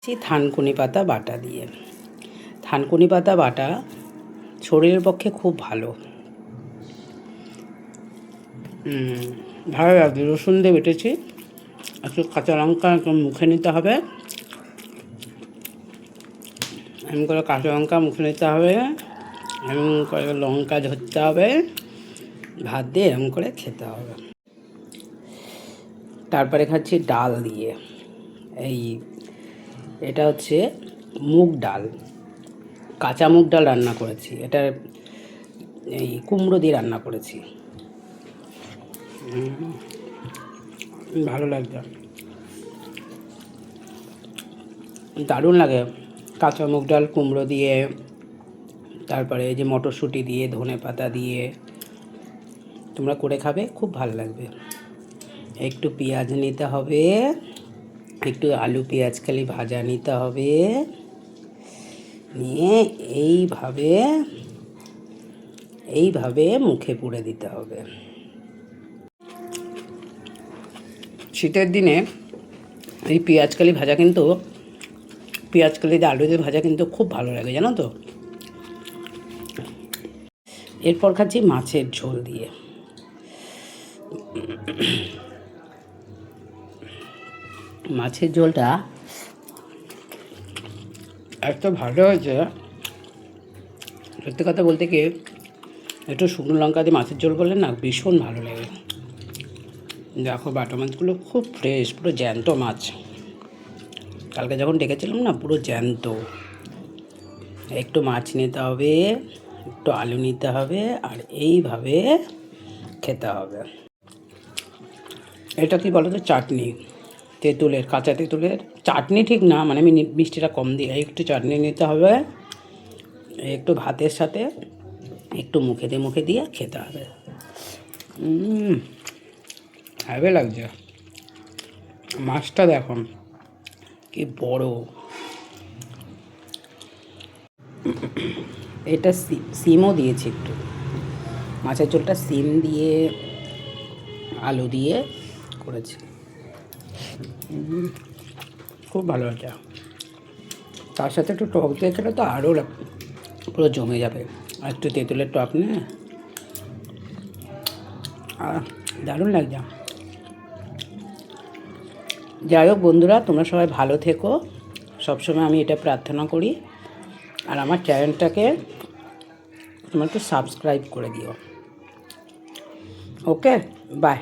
থানকুনি পাতা বাটা দিয়ে। থানকুনি পাতা বাটা শরীরের পক্ষে খুব ভালো। ভালো লাগবে। রসুন দিয়ে বেটেছি, একটু কাঁচা লঙ্কা মুখে নিতে হবে, এমন করে কাঁচা লঙ্কা মুখে নিতে হবে, এমন করে লঙ্কা ধরতে হবে, ভাত দিয়ে এরকম করে খেতে হবে। তারপরে খাচ্ছি ডাল দিয়ে। এটা হচ্ছে মুগ ডাল, কাঁচা মুগ ডাল রান্না করেছি। এটা কুমড়ো দিয়ে রান্না করেছি। ভালো লাগছে, দারুণ লাগে। কাঁচা মুগ ডাল কুমড়ো দিয়ে, তারপরে এই যে মটরশুঁটি দিয়ে, ধনে পাতা দিয়ে তোমরা করে খাবে, খুব ভালো লাগবে। একটু পেঁয়াজ নিতে হবে, একটু আলু পেঁয়াজ খালি ভাজা নিতে হবে, নিয়ে এইভাবে মুখে পুরে দিতে হবে। শীতের দিনে এই পেঁয়াজকালি ভাজা কিন্তু, পেঁয়াজকালি দিয়ে আলু দিয়ে ভাজা কিন্তু খুব ভালো লাগে, জানো তো। এরপর খাচ্ছি মাছের ঝোল দিয়ে। মাছের ঝোলটা এত ভালো হয়েছে, সত্যি কথা বলতে কি, একটু শুকনো লঙ্কা দিয়ে মাছের ঝোল করলে না ভীষণ ভালো লাগে। দেখো বাটা মাছগুলো খুব ফ্রেশ, পুরো জ্যান্ত মাছ। কালকে যখন ডেকেছিলাম না, পুরো জ্যান্ত। একটু মাছ নিতে হবে, একটু আলু নিতে হবে, আর এইভাবে খেতে হবে। এটা কি বলো তো, চাটনি, তেঁতুলের, কাঁচা তেঁতুলের চাটনি। ঠিক না, মানে আমি মিষ্টিটা কম দিই। একটু চাটনি নিতে হবে, একটু ভাতের সাথে একটু মুখে দিয়ে খেতে হবে। ভালো লাগছে। মাছটা দেখো কি বড়। এটা সিমও দিয়েছি একটু। মাছের ঝোলটা সিম দিয়ে আলু দিয়ে করেছি, খুব ভালো লাগে। তার সাথে একটু টক দিয়ে খেলে তো আরও পুরো জমে যাবে। আর একটু তেঁতুলের টক নিয়ে দারুণ লাগছে। যাই হোক বন্ধুরা, তোমরা সবাই ভালো থেকো, সবসময় আমি এটা প্রার্থনা করি। আর আমার চ্যানেলটাকে তোমরা একটু সাবস্ক্রাইব করে দিও। ওকে, বাই।